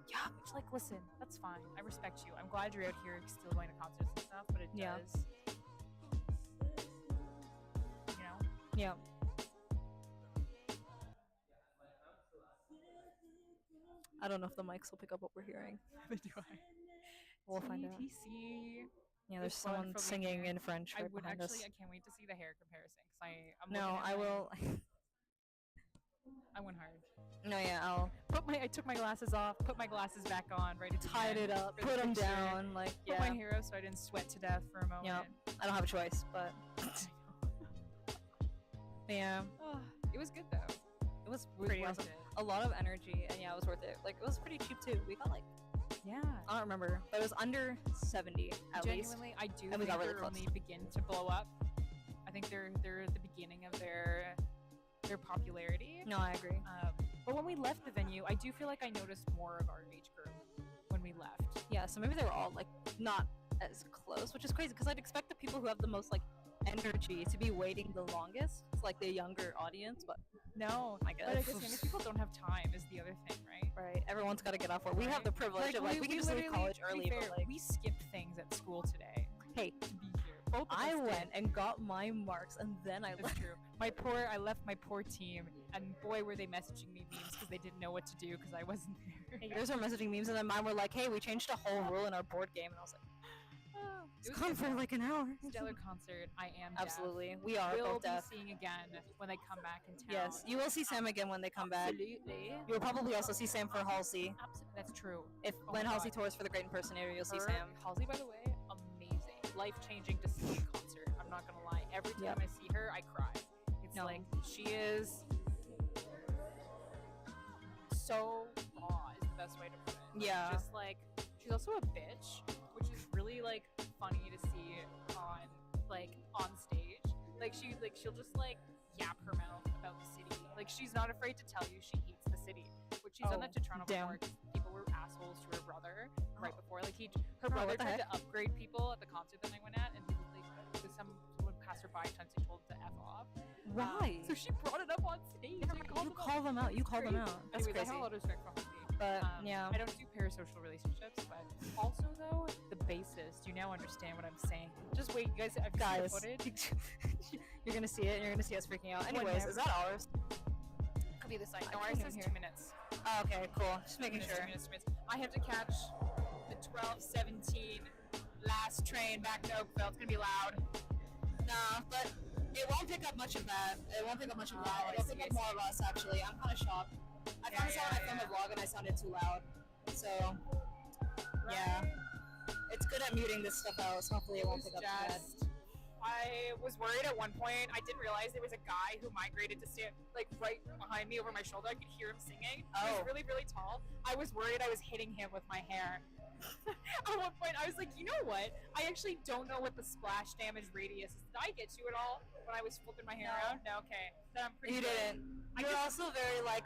S4: Yeah, it's like, listen, that's fine. I respect you. I'm glad you're out here still going to concerts and stuff, but it
S3: Yeah.
S4: does, you know.
S3: Yeah. I don't know if the mics will pick up what we're hearing.
S4: Do I?
S3: We'll find out.
S4: TTC.
S3: Yeah, there's
S4: It's fun
S3: someone
S4: for
S3: singing
S4: later.
S3: in French
S4: I
S3: right
S4: would
S3: behind
S4: actually.
S3: us.
S4: I can't wait to see the hair comparison because I'm.
S3: No,
S4: looking at
S3: I
S4: my-
S3: will.
S4: I went hard.
S3: No, yeah, I'll
S4: I took my glasses off, put my glasses back on, right at the
S3: tied
S4: end
S3: it up,
S4: for the
S3: put them
S4: picture,
S3: down. Like,
S4: Put
S3: yeah,
S4: my hair up so I didn't sweat to death for a moment.
S3: Yeah. I don't have a choice, but yeah,
S4: It was good though.
S3: it was
S4: It was
S3: pretty
S4: worth
S3: awesome.
S4: it.
S3: a lot of energy, and yeah, it was worth it. Like, it was pretty cheap too. We got like,
S4: Yeah.
S3: I don't remember, but it was under 70 at least.
S4: Genuinely, I do
S3: And we
S4: think
S3: got really
S4: they're
S3: close.
S4: only begin to blow up. I think they're at the beginning of their popularity.
S3: No, I agree.
S4: But when we left the venue, I do feel like I noticed more of our age group when we left.
S3: Yeah, so maybe they were all like not as close, which is crazy because I'd expect the people who have the most like energy to be waiting the longest. It's like the younger audience, but
S4: No,
S3: I guess.
S4: but I guess younger people don't have time is the other thing, right?
S3: right, everyone's got to get off work. We have the privilege of like we can just leave
S4: literally-
S3: college
S4: to be
S3: early,
S4: fair,
S3: but like
S4: we skipped things at school today
S3: hey,
S4: to be here. Both of
S3: I
S4: us did.
S3: went and got my marks and then I
S4: That's
S3: left.
S4: true. I left my poor team, and boy, were they messaging me memes because they didn't know what to do because I wasn't there.
S3: Yours were messaging memes and then mine were like, hey, we changed a whole rule in our board game, and I was like,
S4: Oh,
S3: it's
S4: it was
S3: gone
S4: good
S3: for
S4: though.
S3: like an hour.
S4: Stellar concert. I am deaf.
S3: Absolutely, we are
S4: We'll
S3: both
S4: be
S3: deaf.
S4: seeing again when they come back in town.
S3: Yes, you will see Sam again when they come back.
S4: Absolutely.
S3: You will probably also see Sam for Halsey.
S4: Absolutely. That's true.
S3: If
S4: Oh
S3: when
S4: my
S3: Halsey
S4: God.
S3: tours for the Great Impersonator, you'll see
S4: Her-
S3: Sam.
S4: Halsey, by the way, amazing. Life changing to see in concert. I'm not gonna lie. Every time
S3: Yep.
S4: I see her, I cry. It's
S3: No.
S4: like she is so raw is the best way to put it.
S3: Yeah.
S4: Just like she's also a bitch, which is really like funny to see on stage. Like she'll just like yap her mouth about the city. Like she's not afraid to tell you she hates the city. Which she's done
S3: Oh,
S4: that to Toronto
S3: damn.
S4: before 'cause people were assholes to her brother right before. Like her
S3: Oh,
S4: brother
S3: what the
S4: tried
S3: heck?
S4: to upgrade people at the concert that I went at, and he was like, with someone passed her by times they told him to F off.
S3: Why?
S4: So she brought it up on stage. and called
S3: You
S4: them
S3: call them out. You call them out. That's
S4: Anyways, I
S3: crazy.
S4: have a lot of respect for Halsey.
S3: But yeah.
S4: I don't do parasocial relationships, but also though, the bassist, you now understand what I'm saying. Just wait, you guys, I've
S3: Guys,
S4: seen the footage.
S3: you're gonna see it. And you're gonna see us freaking out. Anyways,
S4: Whenever.
S3: is that ours?
S4: Could be the site.
S3: I
S4: No,
S3: can't
S4: ours
S3: even
S4: says
S3: hear.
S4: 2 minutes.
S3: Oh, okay, cool. Just making
S4: 2
S3: sure.
S4: minutes, 2 minutes. I have to catch the 12:17 last train back to Oakville. It's gonna be loud.
S5: Nah, but it won't pick up much of that. It won't pick up much of that.
S4: I
S5: It'll
S4: see,
S5: pick
S4: I
S5: up more of us, actually. I'm kind of shocked. I
S4: Yeah,
S5: found this out when I
S4: yeah,
S5: filmed a
S4: yeah.
S5: vlog and I sounded too loud. So, yeah. It's good at muting this stuff out, so hopefully it won't pick up too bad.
S4: I was worried at one point. I didn't realize there was a guy who migrated to stand like right behind me over my shoulder. I could hear him singing. He
S5: Oh.
S4: was really, really tall. I was worried I was hitting him with my hair. At one point, I was like, you know what? I actually don't know what the splash damage radius is. Did I get you at all when I was flipping my hair
S5: No.
S4: around? No, okay. Then I'm pretty
S5: You
S4: good.
S5: didn't.
S4: I
S5: You're
S4: just-
S5: also very, like,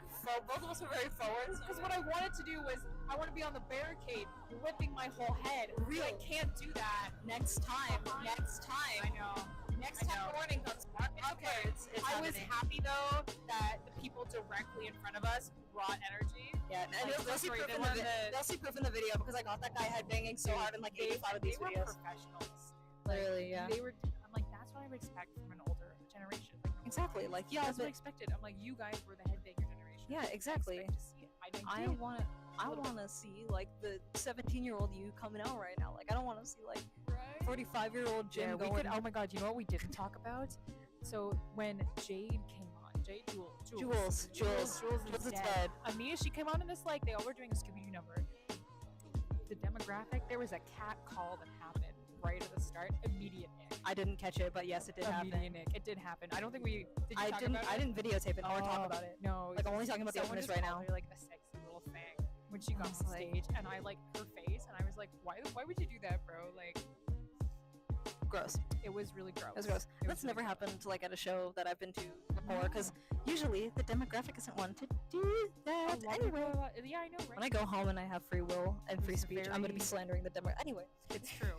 S5: both of us are very forward.
S4: Because what I wanted to do was, I want to be on the barricade, whipping my whole head.
S5: Real.
S4: I can't do that.
S5: Next time. Next
S4: I
S5: time.
S4: know.
S5: Next
S4: I
S5: time
S4: know.
S5: the warning comes back.
S4: Okay.
S5: It's
S4: I was
S5: happening.
S4: happy though that the people directly in front of us brought energy.
S5: Yeah, and
S4: Like,
S5: they'll see
S4: sorry,
S5: proof
S4: they
S5: in the
S4: won
S5: vi-
S4: the-
S5: they'll see proof in the video because I got that guy headbanging so hard in like 85 of these
S4: they were
S5: videos.
S4: professionals.
S3: Literally, yeah.
S4: They were. I'm like, that's what I would expect from an older generation. Like,
S3: Exactly. Like, yeah,
S4: that's what I
S3: but
S4: expected. I'm like, you guys were the headbanger generation.
S3: Yeah,
S4: I
S3: exactly.
S4: expect to see it. I
S3: I
S4: did.
S3: I want to see like the 17-year-old you coming out right now. Like, I don't want to see like
S4: Right?
S3: 45-year-old Jim
S4: Yeah, we
S3: going.
S4: could. Oh my god, you know what we didn't talk about? So when Jade came on, Jules
S3: Jules
S4: is
S3: is
S4: dead.
S3: dead.
S4: Amia, she came on in this like they all were doing a Scooby-Doo number. The demographic, there was a cat call that happened right at the start. Immediate nick.
S3: I didn't catch it, but yes, it did happen.
S4: Immediate nick. It did happen. I don't think we did. You
S3: I
S4: talk
S3: didn't.
S4: About
S3: I
S4: it?
S3: didn't videotape it or talk
S4: Oh,
S3: about it.
S4: No,
S3: Like, I'm only talking about the
S4: someone
S3: openers
S4: just
S3: right
S4: called
S3: now.
S4: her, like a sexy little thing when she got
S3: I was
S4: on
S3: like-
S4: stage, and I like her face, and I was like, why would you do that, bro? Like,
S3: Gross.
S4: it was really gross.
S3: It was gross.
S4: It
S3: That's
S4: was
S3: never
S4: really
S3: happened like at a show that I've been to before, because usually the demographic isn't one to do that.
S4: A lot of
S3: Anyway,
S4: people- yeah, I know, right?
S3: when I go home and I have free will and free
S4: It's
S3: speech, I'm gonna be
S4: very-
S3: slandering the demo. Anyway,
S4: It's true.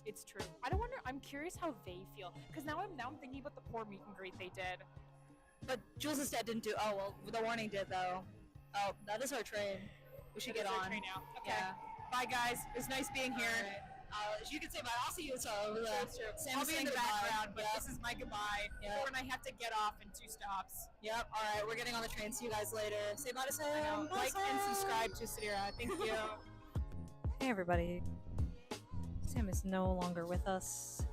S4: It's true. I don't wonder. I'm curious how they feel because now I'm thinking about the poor meet and greet they did.
S5: But Jules' dad didn't do. Oh well, the warning did though. Oh, that is our train. We should
S4: It
S5: get
S4: is our
S5: on.
S4: train now. Okay.
S5: Yeah.
S4: Bye guys. It was nice being here.
S5: You can say bye. I'll see you. So
S4: It's true.
S5: Sam
S4: I'll be in
S5: saying
S4: the
S5: goodbye.
S4: background, but
S5: Yep.
S4: this is my goodbye.
S5: Yep.
S4: Before I have to get off in 2 stops.
S5: Yep. All right, we're getting on the train. See you guys later. Say bye to Sam. Bye,
S4: Like and
S5: Sam.
S4: subscribe to Sadira. Thank you.
S3: hey everybody. Sam is no longer with us.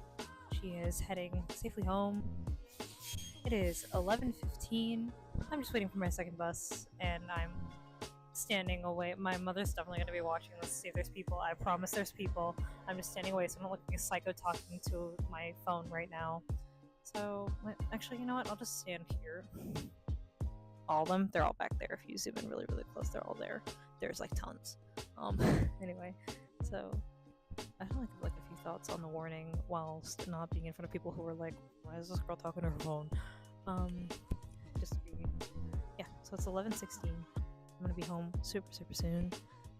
S3: She is heading safely home. It is 11:15. I'm just waiting for my second bus, and I'm standing away. My mother's definitely going to be watching this to see if there's people. I promise there's people. I'm just standing away, so I'm not looking like a psycho talking to my phone right now. So, actually, you know what? I'll just stand here. all of them, they're all back there. If you zoom in really, really close, they're all there. There's like tons. Anyway, so I don't like a few thoughts on the warning whilst not being in front of people who are like, why is this girl talking to her phone? Just to be, yeah. So it's 11:16. I'm gonna be home super soon.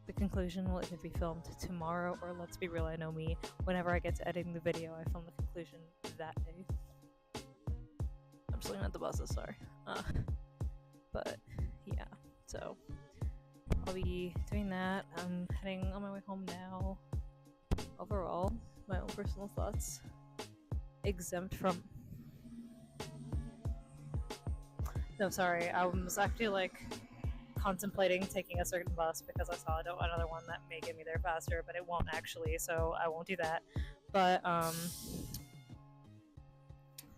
S3: The conclusion will either be filmed tomorrow, or let's be real, I know me, whenever I get to editing the video, I film the conclusion that day. I'm just looking at the buses, sorry. But yeah, so I'll be doing that. I'm heading on my way home now. Overall, my own personal thoughts, exempt from... No, sorry, I was actually like contemplating taking a certain bus because I saw another one that may get me there faster, but it won't actually, so I won't do that. But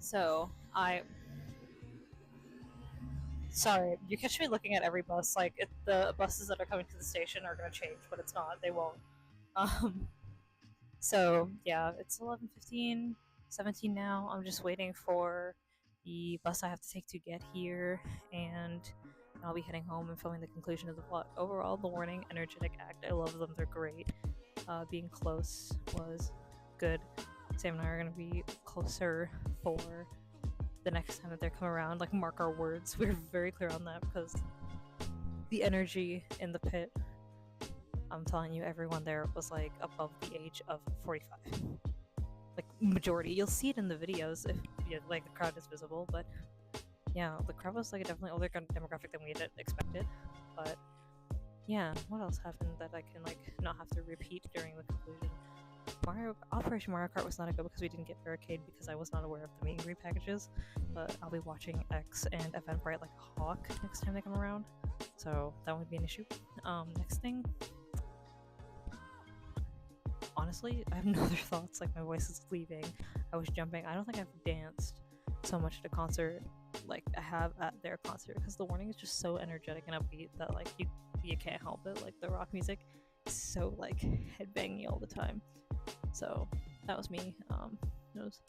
S3: so sorry, you catch me looking at every bus, like the buses that are coming to the station are gonna change, but it's not, they won't. So yeah, it's 11:15, 17 now. I'm just waiting for the bus I have to take to get here, and I'll be heading home and filming the conclusion of the vlog. Overall, the Warning energetic act, I love them, they're great. Being close was good. Sam and I are going to be closer for the next time that they come around, like mark our words. We're very clear on that because the energy in the pit, I'm telling you, everyone there was like above the age of 45. Like majority. You'll see it in the videos if like the crowd is visible, but yeah, the crowd was like a definitely older demographic than we had expected. But yeah, what else happened that I can like not have to repeat during the conclusion? Operation Mario Kart was not a go because we didn't get barricade because I was not aware of the meet and greet packages. But I'll be watching X and Eventbrite like a hawk next time they come around, so that won't be an issue. Next thing. Honestly, I have no other thoughts. Like my voice is leaving. I was jumping. I don't think I've danced so much at a concert like I have at their concert because the Warning is just so energetic and upbeat that like you can't help it. Like the rock music is so like headbanging all the time. So that was me. It was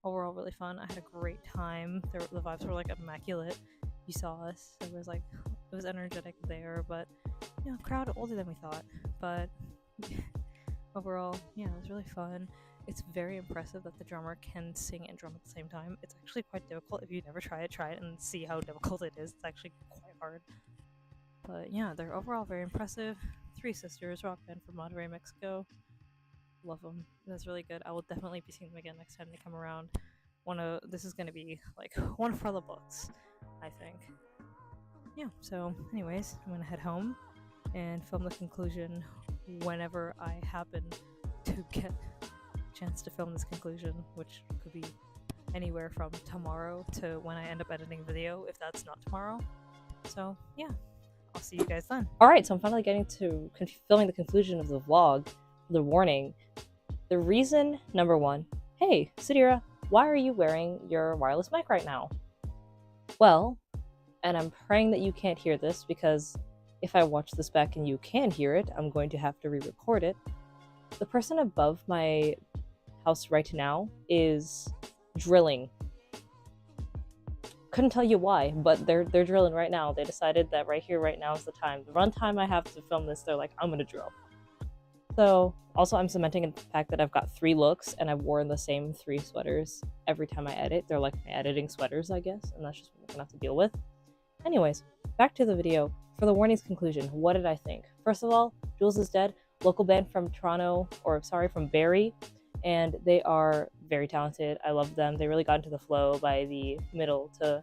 S3: overall really fun. I had a great time. The vibes were like immaculate. You saw us. It was energetic there, but you know, crowd older than we thought. But overall, yeah, it was really fun. It's very impressive that the drummer can sing and drum at the same time. It's actually quite difficult. If you never try it and see how difficult it is. It's actually quite hard. But yeah, they're overall very impressive. Three Sisters, rock band from Monterrey, Mexico. Love them. That's really good. I will definitely be seeing them again next time they come around. This is going to be like one for the books, I think. Yeah, so anyways, I'm going to head home and film the conclusion whenever I happen to get a chance to film this conclusion, which could be anywhere from tomorrow to when I end up editing the video, if that's not tomorrow. So yeah, I'll see you guys then.
S7: Alright, so I'm finally getting to filming the conclusion of the vlog, the Warning. The reason, number one, hey, Sadira, why are you wearing your wireless mic right now? Well, and I'm praying that you can't hear this because if I watch this back and you can hear it, I'm going to have to re-record it. The person above my house right now is drilling. Couldn't tell you why, but they're drilling right now. They decided that right here, right now is the time. The run time I have to film this, they're like, I'm gonna drill. So, also I'm cementing in the fact that I've got 3 looks and I've worn the same 3 sweaters every time I edit. They're like my editing sweaters, I guess, and that's just what I'm gonna have to deal with. Anyways, back to the video. For the Warning's conclusion, what did I think? First of all, Jules is dead. Local band from from Barrie, and they are very talented. I love them. They really got into the flow by the middle to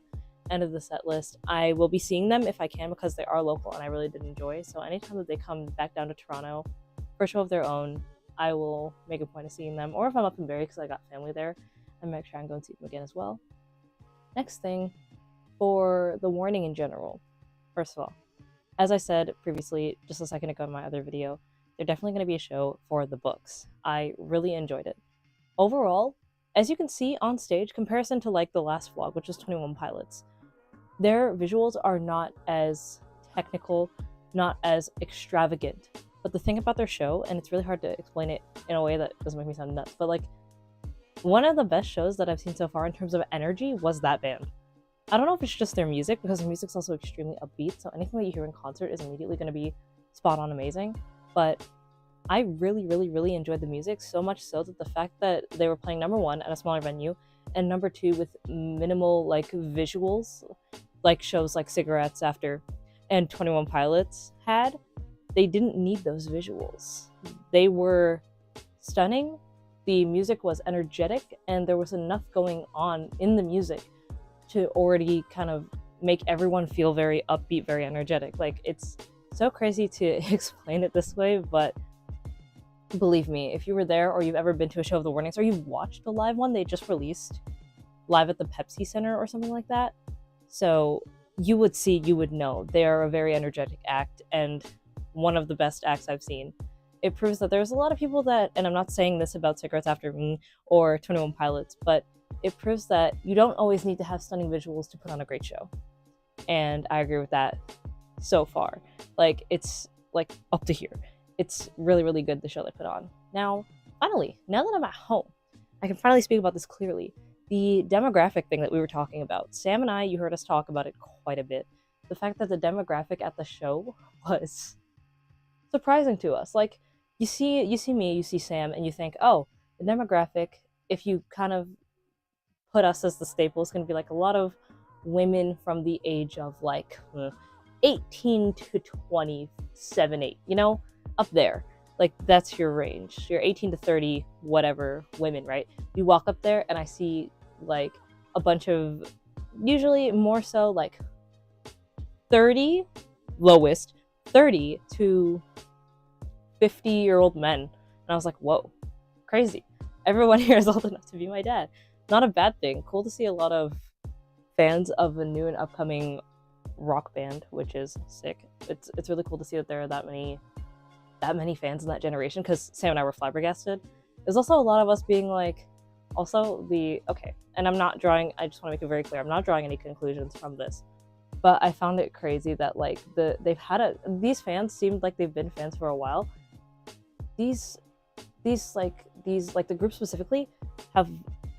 S7: end of the set list. I will be seeing them if I can because they are local and I really did enjoy. So anytime that they come back down to Toronto for a show of their own, I will make a point of seeing them. Or if I'm up in Barrie because I got family there, I might try and go and see them again as well. Next thing, for the Warning in general. First of all, as I said previously, just a second ago in my other video, they're definitely going to be a show for the books. I really enjoyed it. Overall, as you can see on stage, comparison to like the last vlog, which was 21 Pilots, their visuals are not as technical, not as extravagant. But the thing about their show, and it's really hard to explain it in a way that doesn't make me sound nuts, but like one of the best shows that I've seen so far in terms of energy was that band. I don't know if it's just their music, because their music's also extremely upbeat, so anything that you hear in concert is immediately going to be spot on amazing. But I really, really, really enjoyed the music, so much so that the fact that they were playing number one at a smaller venue, and number two with minimal like visuals, like shows like Cigarettes After and 21 Pilots had, they didn't need those visuals. They were stunning, the music was energetic, and there was enough going on in the music to already kind of make everyone feel very upbeat, very energetic. Like, it's so crazy to explain it this way, but believe me, if you were there or you've ever been to a show of the Warnings, or you've watched a live one they just released live at the Pepsi Center or something like that, so you would know they are a very energetic act, and one of the best acts I've seen. It proves that there's a lot of people that, and I'm not saying this about Cigarettes After Me or 21 Pilots, but it proves that you don't always need to have stunning visuals to put on a great show. And I agree with that so far. Like, it's like up to here. It's really, really good, the show they put on. Now, finally, now that I'm at home, I can finally speak about this clearly. The demographic thing that we were talking about. Sam and I, you heard us talk about it quite a bit. The fact that the demographic at the show was surprising to us. Like, you see me, you see Sam, and you think, oh, the demographic, if you kind of put us as the staple, is going to be like a lot of women from the age of like 18 to 27, 8, you know, up there. Like, that's your range. You're 18 to 30, whatever, women, right? You walk up there and I see like a bunch of, usually more so like 30, lowest, 30 to 50-year-old men. And I was like, whoa, crazy. Everyone here is old enough to be my dad. Not a bad thing. Cool to see a lot of fans of a new and upcoming rock band, which is sick. It's really cool to see that there are that many fans in that generation, because Sam and I were flabbergasted. There's also a lot of us being like, also okay, and I'm not drawing, I just want to make it very clear, I'm not drawing any conclusions from this, but I found it crazy that like these fans seemed like they've been fans for a while. These the group specifically have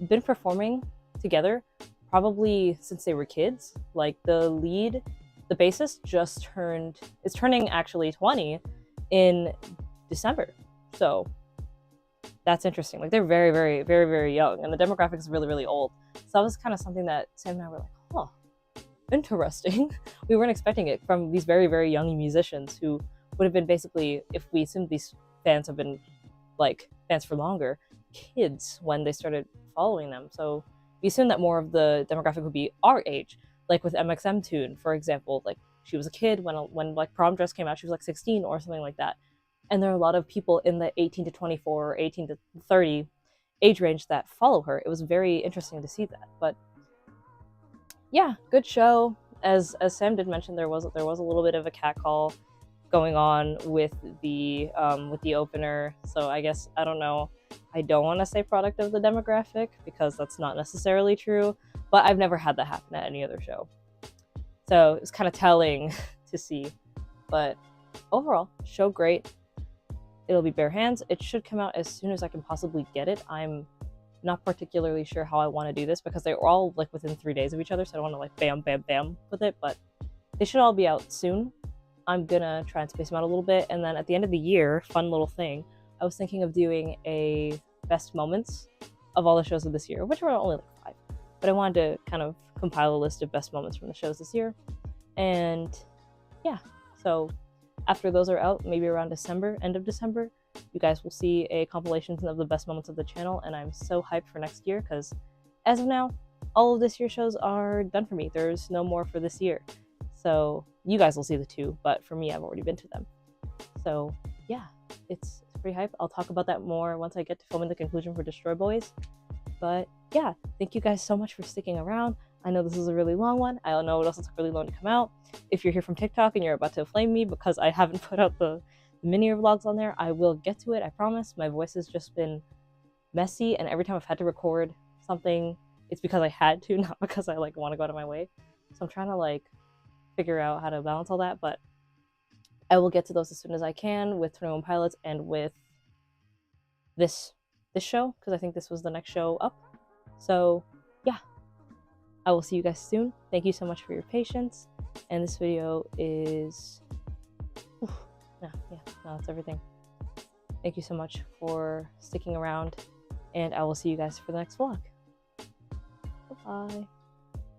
S7: been performing together probably since they were kids. Like, the bassist is turning actually 20 in December, so that's interesting. Like, they're very, very, very, very young, and the demographic is really, really old. So that was kind of something that Sam and I were like, oh, interesting. We weren't expecting it from these very, very young musicians who would have been basically, if we assumed these fans have been like fans for longer, kids when they started following them. So we assume that more of the demographic would be our age, like with MXM Tune, for example. Like, she was a kid when like Prom Dress came out, she was like 16 or something like that. And there are a lot of people in the 18 to 24 or 18 to 30 age range that follow her. It was very interesting to see that. But yeah, good show. As Sam did mention, there was a little bit of a catcall going on with the opener. So I guess, I don't know. I don't want to say product of the demographic, because that's not necessarily true, but I've never had that happen at any other show. So it was kind of telling to see. But overall, show great. It'll be bare hands. It should come out as soon as I can possibly get it. I'm not particularly sure how I want to do this, because they're all like within 3 days of each other, so I don't want to like bam, bam, bam with it, but they should all be out soon. I'm gonna try and space them out a little bit, and then at the end of the year, fun little thing, I was thinking of doing a best moments of all the shows of this year, which were only like 5, but I wanted to kind of compile a list of best moments from the shows this year. And yeah, so after those are out, maybe around December, end of December, you guys will see a compilation of the best moments of the channel, and I'm so hyped for next year, because as of now, all of this year's shows are done for me. There's no more for this year. So you guys will see the 2, but for me, I've already been to them. So yeah, it's pretty hype. I'll talk about that more once I get to filming the conclusion for Destroy Boys. But yeah, thank you guys so much for sticking around. I know this is a really long one. I don't know what else took really long to come out. If you're here from TikTok and you're about to flame me because I haven't put out the mini vlogs on there, I will get to it, I promise. My voice has just been messy, and every time I've had to record something, it's because I had to, not because I like want to go out of my way. So I'm trying to like figure out how to balance all that, but I will get to those as soon as I can with 21 Pilots and with this show, because I think this was the next show up. So yeah, I will see you guys soon. Thank you so much for your patience. And this video is... No, that's everything. Thank you so much for sticking around, and I will see you guys for the next vlog. Bye-bye.